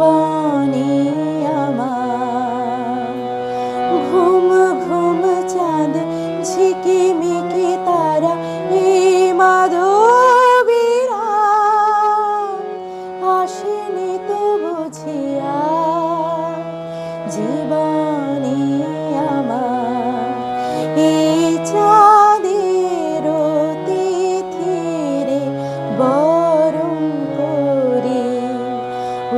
জীবনী আমার। ঘুম ঘুম চাঁদ ঝিকিমিকি তারা এই মাধবীরা আসেনি তো বুঝিয়া জীবনী আমার। এই চাঁদের তিথিরে বরণ করি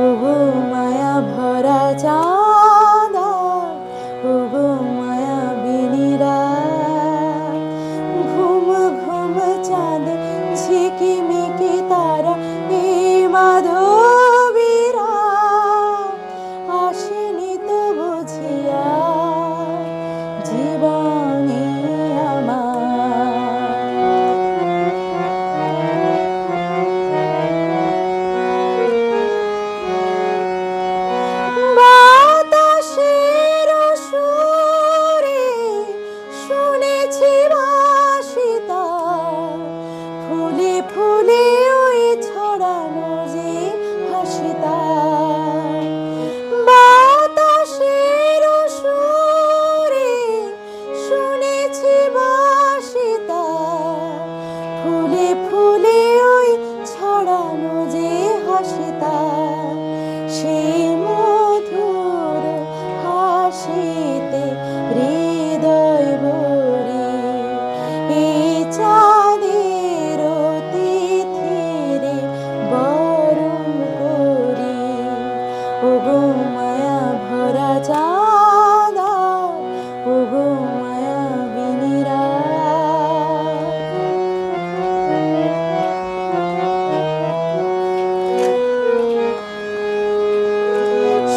ওগো মায়া ভরা চাঁদ ওগো মায়াবিনীরা। ঘুম ঘুম চাঁদ ঝিকিমিকি তারা এই মাধবীরা আসেনি তো বুঝিয়া জীবনী আমার। বাতাসের সুরে শুনেছি ভাসিতা ফুলে ফুলে ওই ছড়ানো যে হাসিতা। বাতাসের সুরে শুনেছি ভাসিতা ফুলে ফুলে ওই ছড়ানো যে হাসিতা। সেই মধুর হাসিতে হৃদয় ভরি এই চাঁদের তিথিরে বরণ করি ওগো মায়া ভরা চাঁদ ওগো মায়াবিনীরা।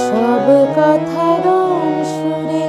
সব কথা গান সুরে